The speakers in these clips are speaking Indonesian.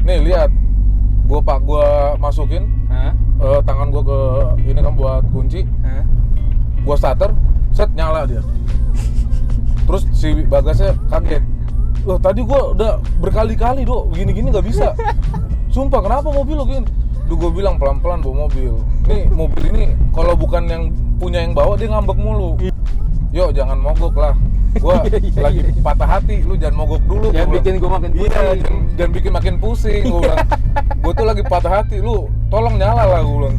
nih lihat, gua masukin tangan gua ke ini kan buat kunci, gua starter, set nyala dia. Terus si Bagasnya kaget, loh tadi gua udah berkali-kali Dok, gini-gini nggak bisa. Sumpah kenapa mobil lo gini? Duh gua bilang pelan-pelan bawa mobil. Nih mobil ini kalau bukan yang punya yang bawa dia ngambek mulu. Yuk jangan mogok lah. Gua lagi patah hati, lu jangan mogok dulu. Jangan bikin gua makin pusing. Iya, jangan bikin makin pusing. Gua bilang, gua tuh lagi patah hati, lu tolong nyala lah gua bilang.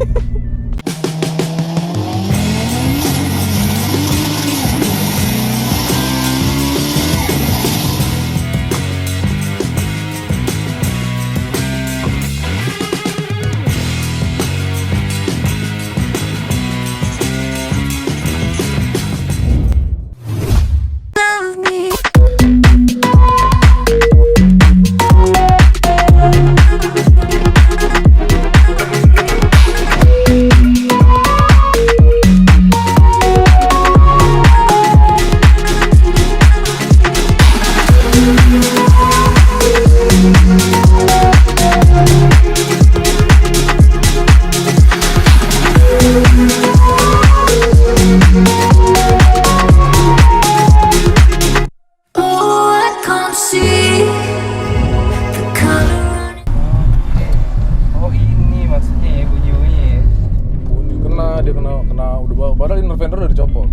Kena udah bawa, padahal interventor udah dicopot.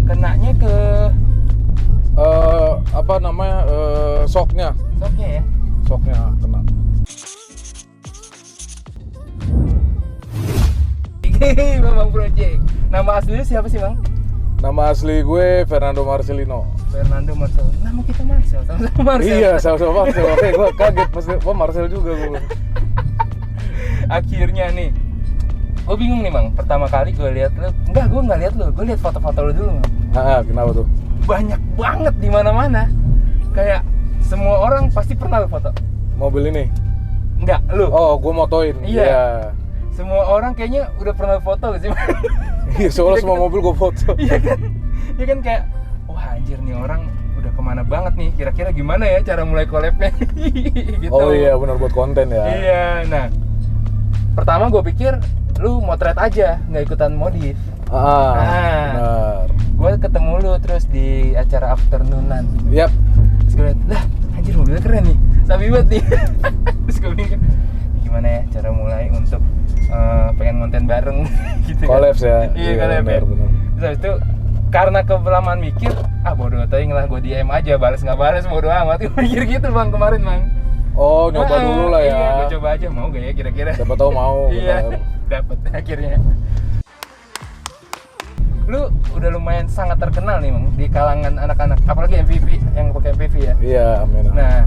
Kenanya ke Apa namanya, shocknya ya? Shocknya kena. Memang project. Nama aslinya siapa sih Bang? Nama asli gue Fernando Marcelino. Fernando Marcel. Nama kita Marcel, sama-sama Marcel. Iya, sama-sama Marcel. Oke, gue kaget pas Marcel juga gue. Akhirnya nih, gue bingung nih Bang. Pertama kali gue lihat lu, gue nggak lihat lu, gue lihat foto-foto lu dulu Bang. Kenapa tuh? Banyak banget di mana-mana. Kayak semua orang pasti pernah lu foto. Mobil ini? Enggak, lu. Oh, gue motoin. Iya. Semua orang kayaknya udah pernah foto sih. Iya, soalnya semua mobil gue foto. Iya kan? Iya kan kayak, wah anjir nih orang udah kemana banget nih. Kira-kira gimana ya cara mulai collab-nya? Gitu. Oh iya, benar buat konten ya. Iya, nah. Pertama gue pikir lu motret aja, nggak ikutan modif. Benar. Gue ketemu lu terus di acara afternoonan. Yap. Terus gue liat, lah anjir mobilnya keren nih, sabi banget nih. Terus gue pikir, gimana ya cara mulai untuk pengen konten bareng gitu. Collabs ya. Iya, collab ya. Benar. Terus habis itu karena kebelamaan mikir, bodo teuing lah gue DM aja, balas nggak balas bodo amat. Gue mikir gitu Bang kemarin Bang. Oh, nyoba dulu lah ya. Iya, gue coba aja mau gak ya kira-kira. Siapa tahu mau. Iya, dapet akhirnya. Lu udah lumayan sangat terkenal nih Bang di kalangan anak-anak, apalagi MPV yang pakai MPV ya. Iya, amin. Nah,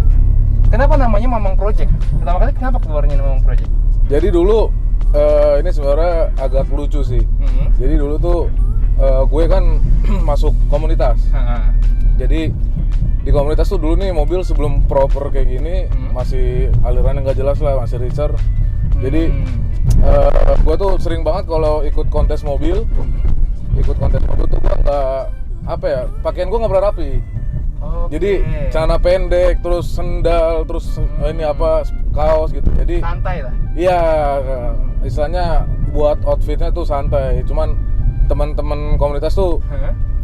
kenapa namanya Mamang Project? Pertama kali kenapa keluarnya Mamang Project? Jadi dulu ini sebenarnya agak lucu sih. Jadi dulu tuh gue kan masuk komunitas. Jadi di komunitas tuh dulu nih mobil sebelum proper kayak gini masih alirannya nggak jelas lah, masih racer. Jadi gue tuh sering banget kalau ikut kontes mobil tuh gue nggak apa ya, pakaian gue nggak pernah rapi. Jadi celana pendek, terus sendal, terus ini apa kaos gitu. Jadi santai lah. Iya, istilahnya buat outfitnya tuh santai. Cuman teman-teman komunitas tuh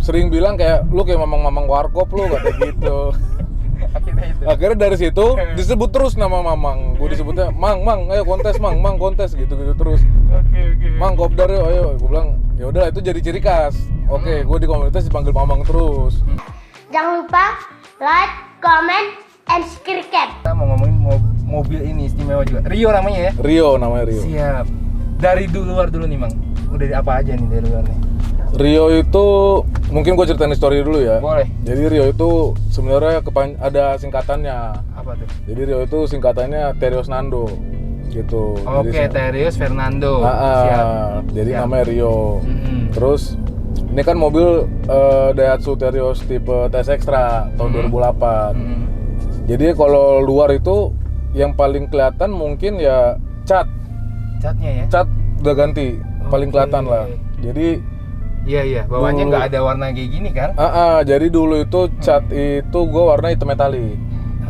sering bilang kayak lu kayak mamang-mamang warkop lu kayak gitu. Akhirnya dari situ disebut terus nama Mamang. Gue disebutnya Mang, ayo kontes Mang kontes gitu terus. Mang kopdar yuk, ayo. Gue bilang ya udah itu jadi ciri khas. Oke, gue di komunitas dipanggil Mamang terus. Jangan lupa like, comment, and subscribe. Kita mau ngomongin mobil ini istimewa juga. Rio namanya ya? Rio namanya Rio. Siap. Dari luar dulu nih Mang. Udah apa aja nih dari luar nih? Rio itu mungkin gue ceritain story dulu ya. Boleh. Jadi Rio itu sebenarnya ada singkatannya. Apa tuh? Jadi Rio itu singkatannya Terios Nando gitu. Oke, Terios Fernando. Siap. Jadi namanya Rio. Terus ini kan mobil Daihatsu Terios tipe TS Extra tahun 2008. Jadi kalau luar itu yang paling kelihatan mungkin ya catnya ya. Cat udah ganti, paling kelihatan lah. Jadi iya, bawahnya nggak ada warna kayak gini kan? Jadi dulu itu cat itu gue warna hitam metalik.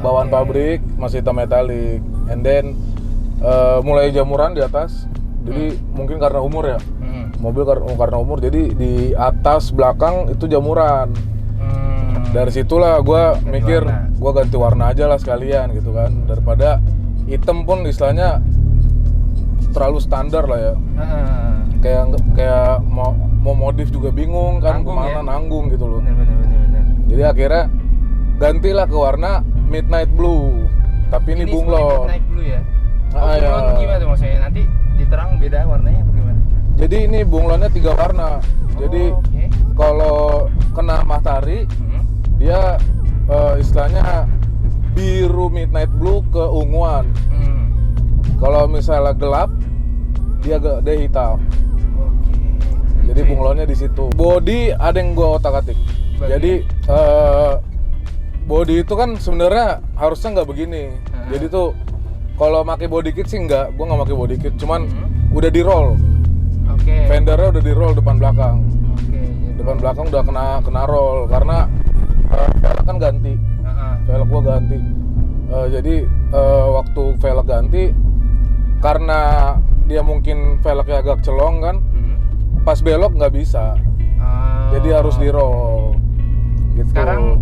bawaan pabrik, masih hitam metalik. And then mulai jamuran di atas. Jadi mungkin karena umur ya. Mobil karena umur, jadi di atas belakang itu jamuran. Dari situlah gue mikir, gue ganti warna aja lah sekalian gitu kan, daripada hitam pun istilahnya terlalu standar lah ya. Kayak mau modif juga bingung kan, nanggung, kemana ya? Nanggung gitu loh. Bener. Jadi akhirnya gantilah ke warna midnight blue, tapi ini bunglon. Midnight blue ya? Ya. Bunglon gimana tuh maksudnya? Nanti diterang beda warnanya apa gimana? Jadi ini bunglonnya 3 warna. Jadi kalau kena matahari dia istilahnya biru midnight blue ke unguan. Kalau misalnya gelap dia hitam. Jadi bunglonnya di situ. Body ada yang gua otak-atik. Jadi body itu kan sebenarnya harusnya nggak begini. Jadi tuh kalau pakai body kit sih nggak, gua nggak pakai body kit. Cuman udah di roll. Fendernya udah di roll depan belakang. Depan belakang udah kena roll karena velg kan ganti. Velg gua ganti. Jadi waktu velg ganti karena dia mungkin velgnya agak celong kan. Pas belok nggak bisa, jadi harus di roll. Gitu. Sekarang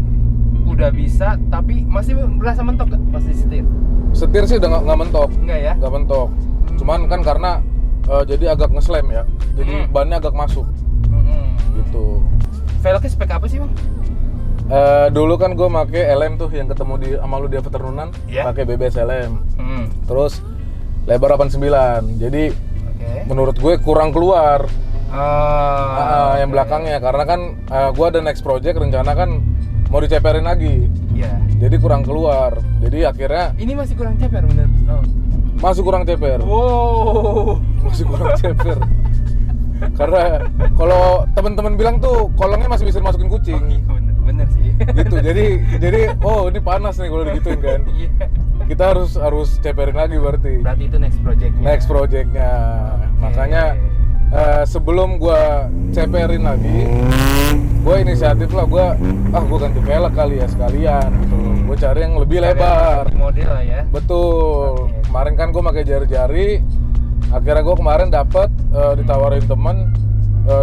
udah bisa, tapi masih berasa mentok gak pas disetir? Setir sih udah nggak mentok. Enggak ya? Nggak mentok. Cuman kan karena jadi agak nge-slam ya, jadi bannya agak masuk. Gitu. Velgnya spek apa sih bang? Dulu kan gue make LM tuh yang ketemu sama lu di Veterunan, pakai BBS LM. Terus lebar 89, jadi menurut gue kurang keluar. Yang belakangnya karena kan gue ada next project rencana kan mau diceperin lagi. Jadi kurang keluar. Jadi akhirnya ini masih kurang ceper bener. Masih kurang ceper. Wow. Masih kurang ceper. Karena kalau teman-teman bilang tuh kolongnya masih bisa masukin kucing. Bener sih. Gitu. Jadi oh ini panas nih kalau digituin kan. Kita harus ceperin lagi berarti. Berarti itu next projectnya. Makanya sebelum gue ceperin lagi, gue inisiatif lah, gue ganti velg kali ya sekalian gitu. Gue cari yang lebih lebar, model lah ya. Betul. Kemarin kan gue pakai jari-jari, akhirnya gue kemarin dapet ditawarin temen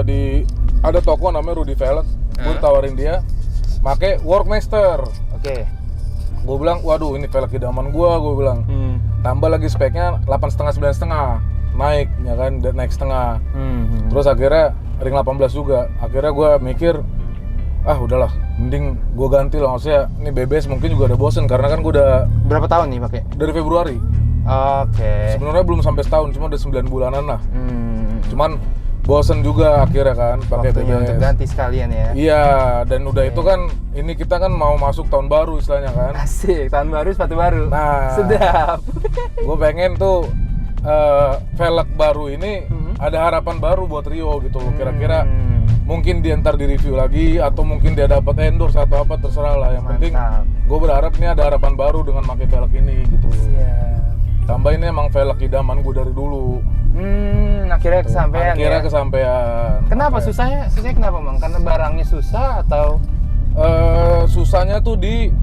di ada toko namanya Rudy Velg, gue ditawarin dia pakai Workmaster. Gue bilang, waduh ini velg idaman gue bilang. Tambah lagi speknya 8,5 9,5. Naik ya kan, naik setengah. Terus akhirnya ring 18 juga. Akhirnya gue mikir udahlah mending gue ganti lah, maksudnya ini BBS mungkin juga udah bosen karena kan gue udah berapa tahun nih pakai? Dari Februari. Sebenarnya belum sampai setahun, cuma udah 9 bulanan lah. Cuman bosen juga akhirnya kan pakai BBS. Untuk ganti sekalian ya. Iya, dan udah itu kan ini kita kan mau masuk tahun baru istilahnya kan. Asik, tahun baru sepatu baru. Nah, sedap. Gue pengen tuh velg baru ini ada harapan baru buat Rio gitu loh. Kira-kira mungkin dia ntar di review lagi atau mungkin dia dapat endorse atau apa, terserah lah. Yang penting gue berharap nih ada harapan baru dengan pakai velg ini gitu loh. Tambah ini emang velg idaman gue dari dulu. Akhirnya kesampaian. Kesampaian. Kenapa susahnya kenapa bang? Karena barangnya susah atau? Susahnya tuh di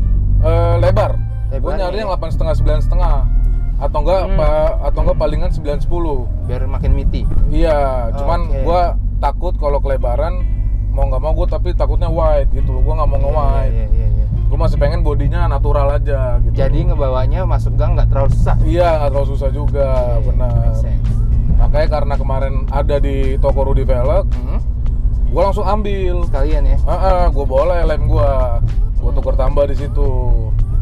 lebar. Gue nyari yang 8,5 9,5. Atau enggak palingan 9-10 biar makin miti. Iya, cuman gua takut kalau kelebaran mau nggak mau gue tapi takutnya wide gitu loh, gua nggak mau nge-wide. Gua masih pengen bodinya natural aja gitu. Jadi ngebawanya masuk gang nggak terlalu susah. Iya, nggak terlalu susah juga, benar. Makanya karena kemarin ada di toko Rudy Velg, gua langsung ambil sekalian ya. Gua bawa LM gua tuker tambah di situ.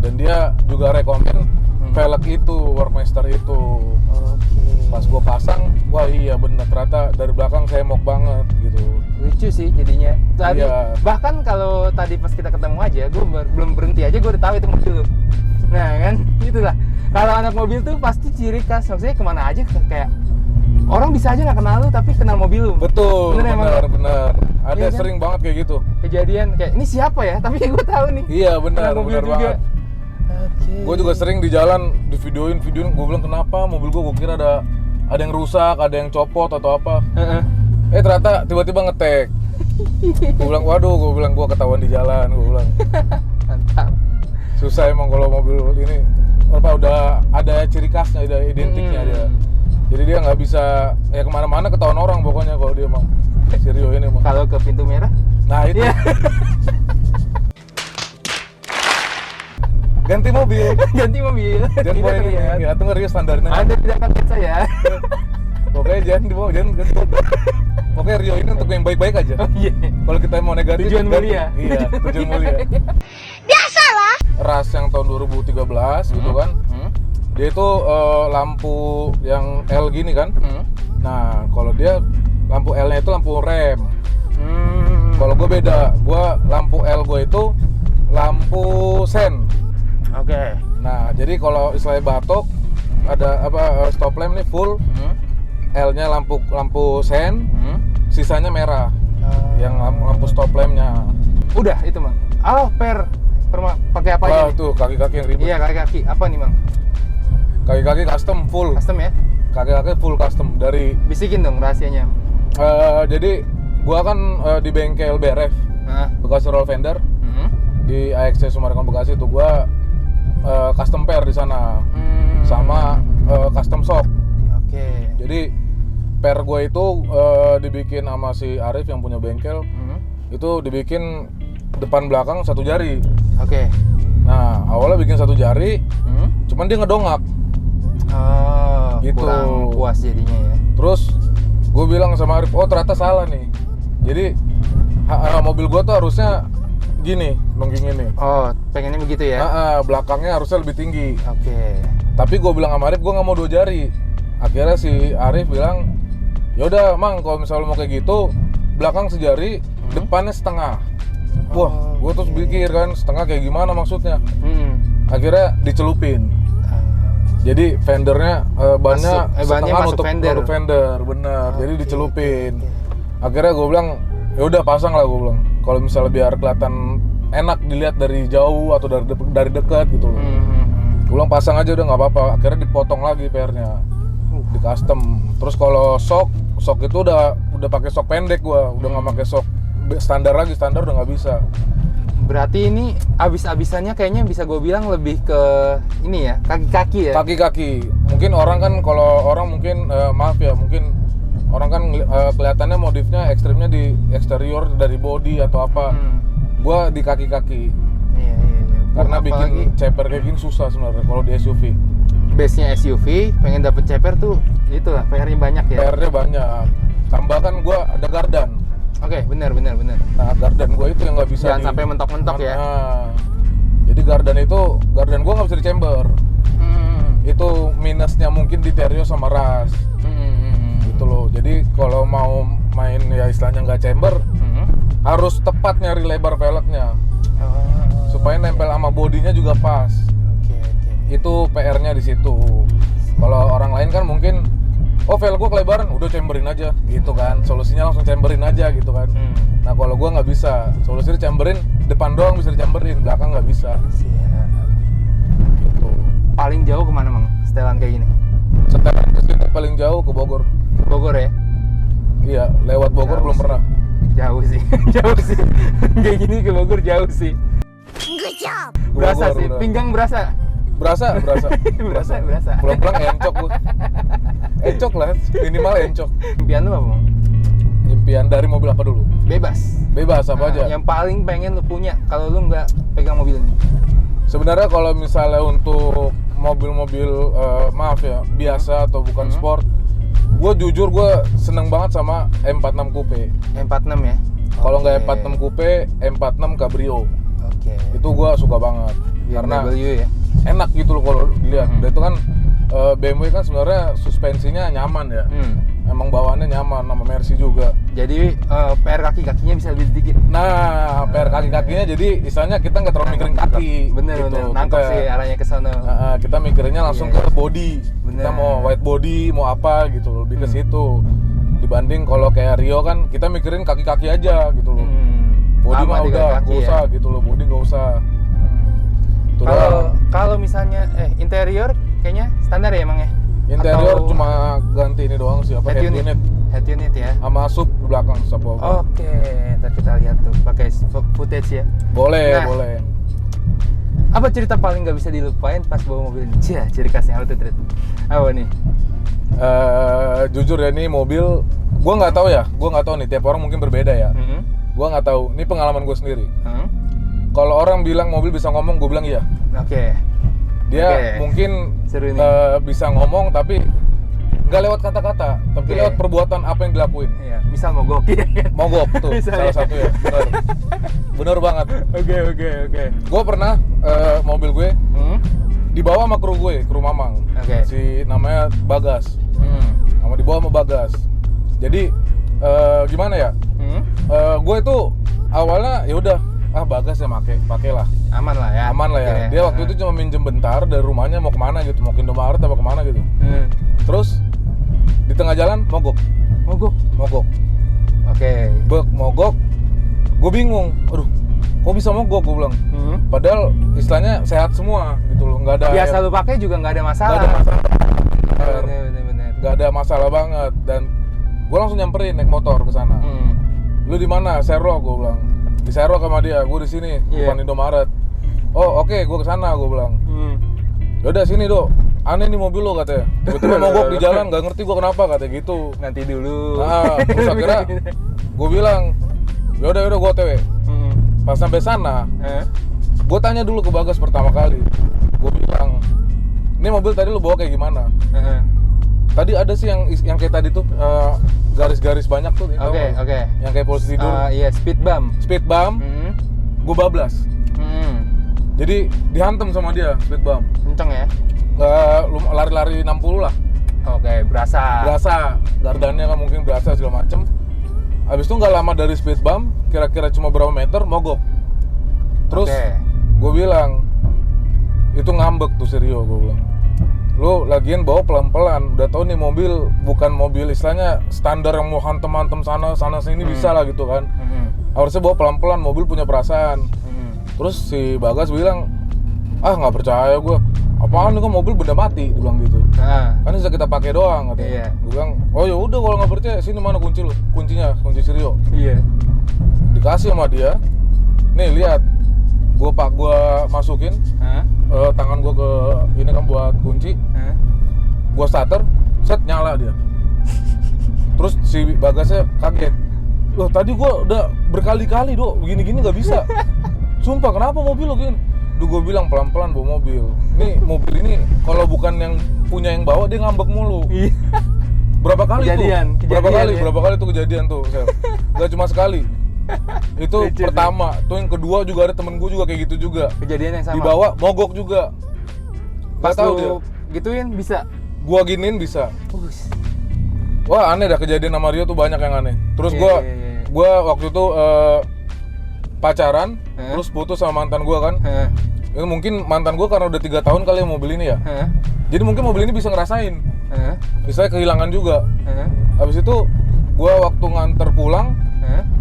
Dan dia juga rekomen velg itu, Workmaster itu. Pas gue pasang, wah iya bener, ternyata dari belakang saya mok banget gitu. Lucu sih jadinya. Tadi, bahkan kalau tadi pas kita ketemu aja, gue belum berhenti aja, gue udah tahu itu mobil. Nah kan, itulah. Kalau anak mobil tuh pasti ciri khas, maksudnya kemana aja kayak orang bisa aja nggak kenal lu tapi kenal mobil lu. Betul, bener. Ada iya, sering banget kayak gitu. Kejadian kayak ini siapa ya? Tapi gue tahu nih. Iya benar banget. Gue juga sering di jalan di videoin, gue bilang kenapa mobil gue kira ada yang rusak, ada yang copot atau apa. Ternyata tiba-tiba ngetek. Gue bilang waduh, gue ketahuan di jalan, gue bilang. Mantap. Susah emang kalau mobil ini udah ada ciri khasnya, ada identiknya dia. Jadi dia nggak bisa ya kemana-mana ketahuan orang pokoknya kalau dia mau si Rio ini mah. Kalau ke pintu merah? Nah itu. Iya. Ganti mobil. Ganti mobil. Jangan Tidak bawa ini. terlihat. Ya atau Rio standarnya. Anda tidak akan lihat saya. Pokoknya jangan dibawa, jangan ganti mobil. Pokoknya Rio ini untuk yang baik-baik aja. Oh iya. Kalau kita mau negatif, Tujuan ganti. mulia. Iya, tujuan mulia. Biasalah. Ras yang tahun 2013 gitu kan. Dia itu lampu yang L gini kan. Nah, kalau dia lampu L-nya itu lampu rem. Kalau gue beda, gue lampu L gue itu lampu sen. Oke. Nah, jadi kalau istilahnya batok ada stop lamp nih full, L-nya lampu sen, sisanya merah. Yang lampu stop lamp-nya. Udah itu, Mang. Oh, pakai apa aja? Wah, nih? tuh kaki-kaki yang ribet. Iya, kaki-kaki. Apa nih, Mang? Kaki-kaki custom full. Custom ya? Kaki-kaki full custom dari Bisikin dong rahasianya. jadi gua kan di bengkel BRF, Bekasi Roll Fender di AXC Summarecon Bekasi itu gua custom pair di sana sama custom shock. Oke. Jadi pair gue itu dibikin sama si Arif yang punya bengkel. Itu dibikin depan belakang satu jari. Oke. Nah awalnya bikin satu jari, cuman dia ngedongak. Oh, Gitu. kurang puas jadinya ya. Terus gue bilang sama Arif, oh ternyata salah nih. Jadi mobil gue tuh harusnya gini, nungging ini. Oh, pengennya begitu ya? Belakangnya harusnya lebih tinggi. Oke. Tapi gue bilang sama Arif, gue nggak mau 2 jari. Akhirnya si Arif bilang, yaudah Mang, kalau misalnya mau kayak gitu, belakang sejari, depannya setengah. Wah, gue terus pikir kan, setengah kayak gimana maksudnya? Akhirnya dicelupin. Jadi fendernya bannya bannya setengah masuk fender. fender, bener. Jadi dicelupin. Akhirnya gue bilang, ya udah pasang lah gue bilang. Kalau misalnya biar kelihatan enak dilihat dari jauh atau dari dekat gitu loh. Gue bilang pasang aja udah nggak apa-apa. Akhirnya dipotong lagi pairnya, di custom. Terus kalau shock itu udah pakai shock pendek gue, udah nggak pakai shock standar lagi, standar udah nggak bisa. Berarti ini abis-abisannya kayaknya bisa gue bilang lebih ke ini ya, kaki-kaki ya? Kaki-kaki. Mungkin orang kan, kalau orang mungkin, maaf ya, mungkin orang kan kelihatannya modifnya ekstrimnya di eksterior dari body atau apa. Gua di kaki-kaki. Iya. Karena bikin Apalagi ceper kayak gini susah sebenarnya kalau di SUV. base-nya SUV, pengen dapet ceper tuh itulah, PR-nya banyak ya? PR-nya banyak. Tambah kan gua ada gardan. Oke, benar. Nah, gardan gua itu yang nggak bisa Jangan sampai mentok-mentok ya? Jadi gardan gua nggak bisa di chamber. Itu minusnya mungkin di Terio sama Ras. Gitu loh. Jadi kalau mau main ya istilahnya nggak chamber, harus tepat nyari lebar velgnya. Supaya nempel sama bodinya juga pas. Oke. Itu PR-nya di situ. Kalau orang lain kan mungkin, oh velg gua kelebaran, udah chamberin aja gitu kan. Solusinya langsung chamberin aja gitu kan. Nah kalau gua nggak bisa, solusinya chamberin depan doang bisa dichamberin, belakang nggak bisa. Gitu. Paling jauh kemana, Mang? Setelan kayak gini? Setelan kesini paling jauh ke Bogor. Bogor ya? Iya, lewat Bogor Jauh belum sih. pernah. Jauh sih. Kayak gini ke Bogor jauh sih. Good job. Berasa Bogor, sih, udah. pinggang berasa. Berasa. Berasa. Pulang-pulang encok gua. Encok lah, minimal encok. Impian lu apa, Mang? Impian dari mobil apa dulu? Bebas Apa aja? Yang paling pengen lu punya kalau lu nggak pegang mobil ini? Sebenarnya kalau misalnya untuk mobil-mobil maaf ya, biasa atau bukan sport, gue jujur gue seneng banget sama M46 Coupe. M46 ya? Kalau nggak Oke. M46 Coupe, M46 Cabrio. Oke. Itu gue suka banget. Karena BMW ya? enak gitu loh kalau dilihat. Dan itu kan BMW kan sebenarnya suspensinya nyaman ya. Emang bawaannya nyaman, sama Mercy juga. Jadi PR kaki-kakinya bisa lebih sedikit. Nah, PR kaki-kakinya jadi istilahnya kita nggak terlalu mikirin kaki. Bener. Nangkep Kita- sih arahnya ke sana. kita mikirinnya langsung Iya. ke body. Bener. Kita mau white body, mau apa gitu loh, lebih ke situ. Dibanding kalau kayak Rio kan kita mikirin kaki-kaki aja gitu loh. Body Lama mah di udah kaki nggak ya? usah gitu loh, body nggak usah. Itu doang. Kalau misalnya interior kayaknya standar ya, Mang ya? Interior Atau cuma ganti ini doang sih, apa head unit Head unit ya. sama sub di belakang subwoofer. Oke, ntar kita lihat tuh pakai footage ya. Boleh, Nah. boleh. Apa cerita paling nggak bisa dilupain pas bawa mobil ini? Cia, ciri khasnya apa tuh, Trit? Apa nih? Jujur ya, ini mobil gue nggak tahu nih, tiap orang mungkin berbeda ya. Gue nggak tahu, ini pengalaman gue sendiri. Kalau orang bilang mobil bisa ngomong, gue bilang iya. Oke. Dia mungkin bisa ngomong tapi nggak lewat kata-kata, tapi lewat perbuatan apa yang dilakuin. Iya, misal mogok. Mogok tuh salah satu ya, bener banget. Oke. Gue pernah mobil gue dibawa sama kru gue, kru Mamang. Si namanya Bagas. Sama dibawa sama Bagas. Jadi gimana ya? Gue itu awalnya ya udah, Bagas ya pakailah. Aman lah ya. Okay. Dia waktu itu cuma minjem bentar dari rumahnya, mau kemana gitu, mau ke Indomaret apa kemana gitu. Terus di tengah jalan mogok. Oke. Mogok. Gue bingung. Aduh, kok bisa mogok, gue bilang. Padahal istilahnya sehat semua gitu loh, nggak ada. Biasa lu pakai juga nggak ada masalah. Bener. Nggak ada masalah banget, dan gue langsung nyamperin naik motor ke sana. Lu di mana? Serok, gue bilang. Di Serok sama dia, gue di sini depan Indomaret. Oh oke, gue ke sana, gue bilang. Yaudah sini Do, aneh nih mobil lo katanya. Tiba-tiba mogok di jalan, nggak ngerti gue kenapa katanya gitu. Nanti dulu. Terus akhirnya gue bilang, yaudah gue OTW. Pas sampai sana, gue tanya dulu ke Bagas pertama kali. Gue bilang, ini mobil tadi lo bawa kayak gimana? Tadi ada sih yang kayak tadi tuh garis-garis banyak tuh. Oke. Yang kayak polisi tidur. Iya, speed bump. Gue bablas. Jadi dihantam sama dia speed bump. Kenceng ya? Lari-lari 60 lah. Oke, berasa. Gardannya kan mungkin berasa segala macem. Habis itu nggak lama dari speed bump, kira-kira cuma berapa meter, mogok. Terus gue bilang, itu ngambek tuh Serio, gue bilang. Lu lagian bawa pelan-pelan, udah tau nih mobil bukan mobil istilahnya standar yang mau hantem-hantem sana sini bisa lah gitu kan. Harusnya bawa pelan-pelan, mobil punya perasaan. Terus si Bagas bilang, nggak percaya gue, apaan nih kan mobil benda mati, dia bilang gitu. Kan bisa kita pakai doang katanya. Gue bilang, oh ya udah kalau nggak percaya sini mana kunci lu, kunci Serio. Dikasih sama dia, nih lihat, gue masukin tangan gue ke ini kan buat kunci, gue starter, set nyala dia. Terus si Bagasnya kaget, loh tadi gue udah berkali-kali Do, begini-gini nggak bisa. Sumpah kenapa mobil lo gini? Duh gue bilang pelan-pelan bawa mobil. Nih mobil ini kalau bukan yang punya yang bawa dia ngambek mulu. Berapa kali Berapa kali tuh kejadian tuh, Sel. Gak cuma sekali. Itu pertama, tuh yang kedua juga ada temen gue juga kayak gitu juga. Kejadian yang sama. Dibawa mogok juga. Pas lu gituin bisa. Gua giniin bisa. Wah aneh dah, kejadian sama Rio tuh banyak yang aneh. Terus gua waktu itu pacaran, terus putus sama mantan gua kan. Itu mungkin mantan gua karena udah 3 tahun kali ya mobil ini ya. Jadi mungkin mobil ini bisa ngerasain. Bisa kehilangan juga. Habis itu gua waktu nganter pulang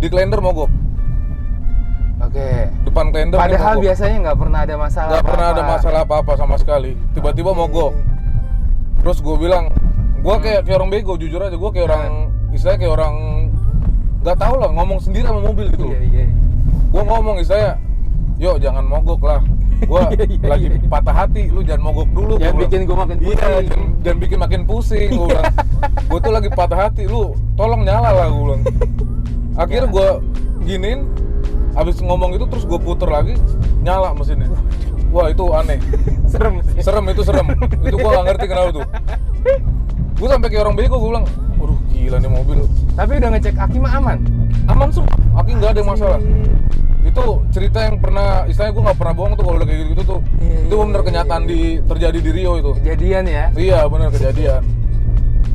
di Klender mogok. Depan Klender. Padahal biasanya nggak pernah ada masalah. Nggak pernah ada masalah apa-apa sama sekali. Tiba-tiba mogok. Terus gue bilang, gue kayak orang bego, jujur aja. Gue kayak orang, istilahnya kayak orang nggak tahu lah, ngomong sendiri sama mobil gitu. Gue ngomong istilahnya, yuk jangan mogok lah. Gue lagi patah hati, lu jangan mogok dulu. Jangan bikin gue makin pusing. Jangan bikin makin pusing. Gue bilang, gue tuh lagi patah hati, lu tolong nyala lah, gue bilang. Akhirnya gue giniin, abis ngomong itu terus gue puter lagi, nyala mesinnya. Wah itu aneh. Serem itu serem. Itu gue gak ngerti kenapa tuh. Gue sampai kayak orang bego, gue bilang, waduh gila nih mobil. Tapi udah ngecek aki mah aman? Aman semua, aki gak ada yang masalah. Itu cerita yang pernah, istilahnya gue gak pernah bohong tuh kalau udah kayak gitu tuh. Itu bener kenyataan terjadi di Rio itu. Kejadian ya? Iya bener kejadian.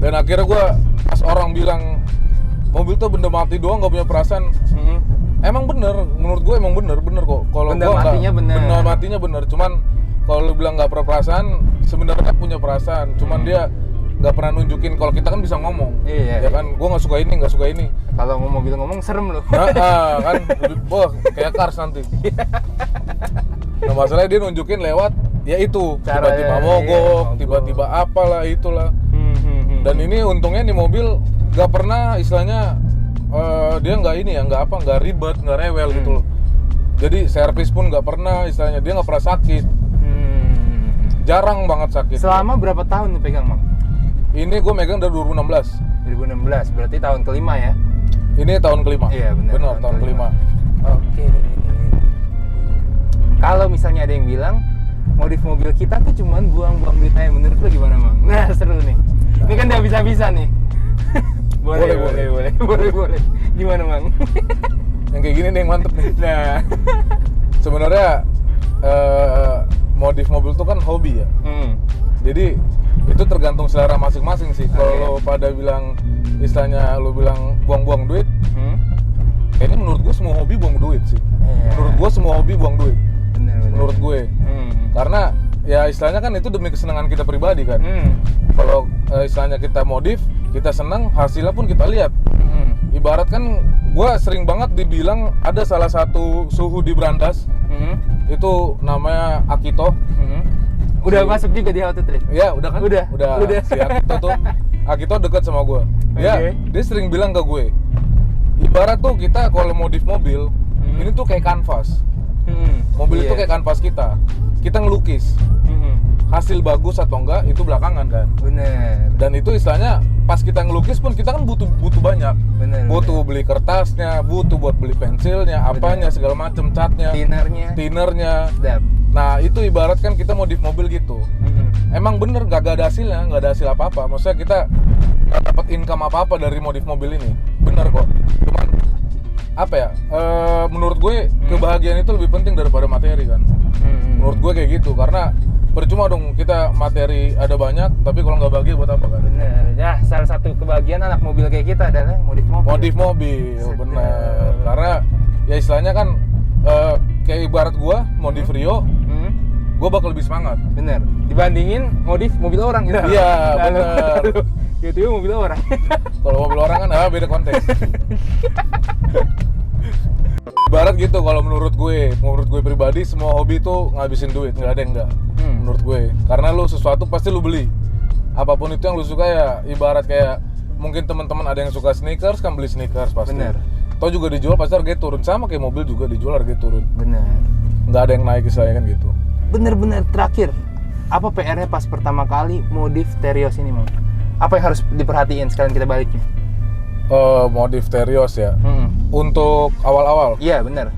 Dan akhirnya gue, pas orang bilang mobil tuh benda mati doang gak punya perasaan, emang bener, menurut gue emang bener kok. Kalau benda matinya bener. Benda matinya bener, cuman kalau lu bilang nggak perasaan, sebenarnya punya perasaan, cuman dia nggak pernah nunjukin. Kalau kita kan bisa ngomong, ya kan, gue nggak suka ini. Kalau mobil ngomong serem loh. Kan, wah kayak Cars nanti. Nah masalahnya dia nunjukin lewat, ya itu tiba-tiba mogok, tiba-tiba apalah itulah. Dan ini untungnya nih mobil nggak pernah istilahnya dia nggak ribet, nggak rewel gitu loh. Jadi servis pun nggak pernah, istilahnya dia nggak pernah sakit. Jarang banget sakit. Selama berapa tahun nih pegang, Mang? Ini gue megang dari 2016. 2016, berarti tahun kelima ya? Ini tahun kelima. Iya benar. Tahun kelima. Oke. Kalau misalnya ada yang bilang modif mobil kita tuh cuman buang-buang duit aja, menurut lu gimana, Mang? Nah, seru nih. Ini kan udah bisa-bisa nih. Boleh. Gimana, Mang? Yang kayak gini nih yang mantep nih. Nah, sebenarnya modif mobil tuh kan hobi ya. Jadi itu tergantung selera masing-masing sih. Kalau pada bilang istilahnya lu bilang buang-buang duit, kayaknya menurut gue semua hobi buang duit sih. Menurut gue semua hobi buang duit. Bener. Menurut gue. Karena ya istilahnya kan itu demi kesenangan kita pribadi kan. Kalau istilahnya kita modif, kita senang, hasilnya pun kita lihat. Ibarat kan gue sering banget dibilang ada salah satu suhu di Brandas, itu namanya Akito. Udah masuk juga di How to Trade? Ya udah kan? Udah. Si Akito tuh, Akito dekat sama gue. Ya, dia sering bilang ke gue, ibarat tuh kita kalau modif mobil, ini tuh kayak kanvas. Mobil itu kayak kanvas kita ngelukis. Hasil bagus atau enggak itu belakangan kan. Bener. Dan itu istilahnya pas kita ngelukis pun kita kan butuh banyak. Butuh beli kertasnya, butuh buat beli pensilnya, apanya segala macem, catnya, tinernya. Nah itu ibarat kan kita modif mobil gitu. Emang bener nggak ada hasilnya, nggak ada hasil apa-apa. Maksudnya kita nggak dapat income apa-apa dari modif mobil ini. Bener kok. Cuman apa ya? Menurut gue kebahagiaan itu lebih penting daripada materi kan. Menurut gue kayak gitu, karena percuma dong kita materi ada banyak, tapi kalau nggak bahagia buat apa kan? Bener. Ya, salah satu kebahagiaan anak mobil kayak kita adalah modif mobil. Modif mobil, bener. Karena ya istilahnya kan kayak ibarat gua modif Rio, gua bakal lebih semangat. Bener. Dibandingin modif mobil orang gitu. Iya, bener. Gitu mobil orang. Kalau mobil orang kan beda konteks. Ibarat gitu, kalau menurut gue pribadi semua hobi tuh ngabisin duit, nggak ada yang enggak. Menurut gue, karena lu sesuatu pasti lu beli. Apapun itu yang lu suka ya, ibarat kayak mungkin teman-teman ada yang suka sneakers kan beli sneakers pasti. Bener. Atau juga dijual pasti harganya turun, sama kayak mobil juga dijual harganya turun. Bener. Nggak ada yang naik istilahnya kan gitu. Bener terakhir, apa PR-nya pas pertama kali modif Terios ini, Mang? Apa yang harus diperhatiin sekalian kita baliknya? Modif Terios ya. Untuk awal-awal. Iya benar.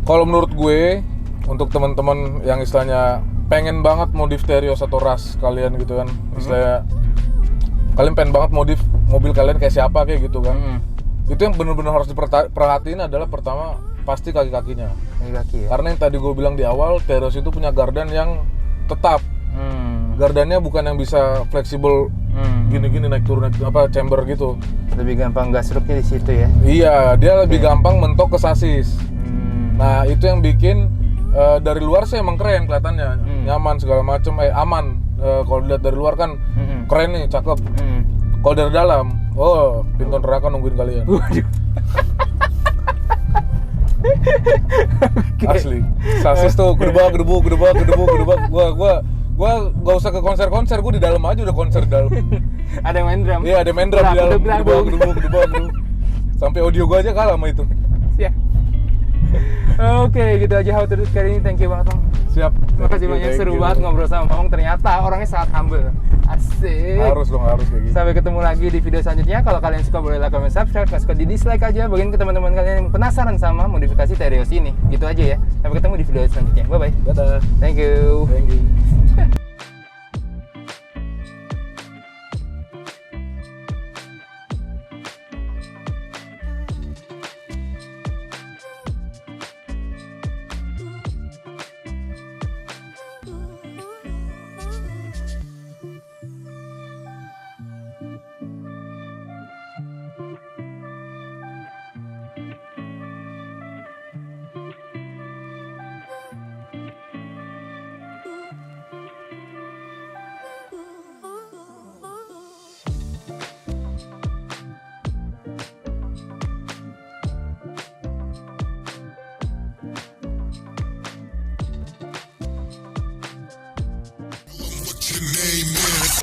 Kalau menurut gue, untuk teman-teman yang istilahnya pengen banget modif Terios atau ras kalian gitu kan, istilahnya kalian pengen banget modif mobil kalian kayak siapa kayak gitu kan. Itu yang benar-benar harus diperhatiin adalah pertama pasti kaki-kakinya. Kaki-kaki ya. Karena yang tadi gue bilang di awal, Terios itu punya gardan yang tetap. Gardannya bukan yang bisa fleksibel gini-gini naik turun chamber gitu. Lebih gampang gasruknya di situ ya. Iya, dia lebih gampang mentok ke sasis. Nah, itu yang bikin dari luar sih emang keren kelihatannya. Nyaman segala macem, aman. Kalau dilihat dari luar kan keren nih, cakep. Kalau dari dalam, pintu neraka nungguin kalian. Waduh. Asli. Sasis tuh gedebak. Gua gak usah ke konser, gua di dalam aja udah konser di dalam. Ada yang main drum. Iya, ada main drum di dalam. Gedebak. Sampai audio gua aja kalah sama itu. Siap. Oke, gitu aja How to Trade kali ini. Thank you banget, Mang. Siap. Makasih banyak, seru banget ngobrol sama Mang. Ternyata orangnya sangat humble. Asik. Harus kayak gitu. Sampai ketemu lagi di video selanjutnya. Kalau kalian suka boleh like, comment, subscribe. Kalau suka di dislike aja. Bagiin ke teman-teman kalian yang penasaran sama modifikasi Terios ini. Gitu aja ya. Sampai ketemu di video selanjutnya. Bye bye. Dadah. Thank you. Your name is.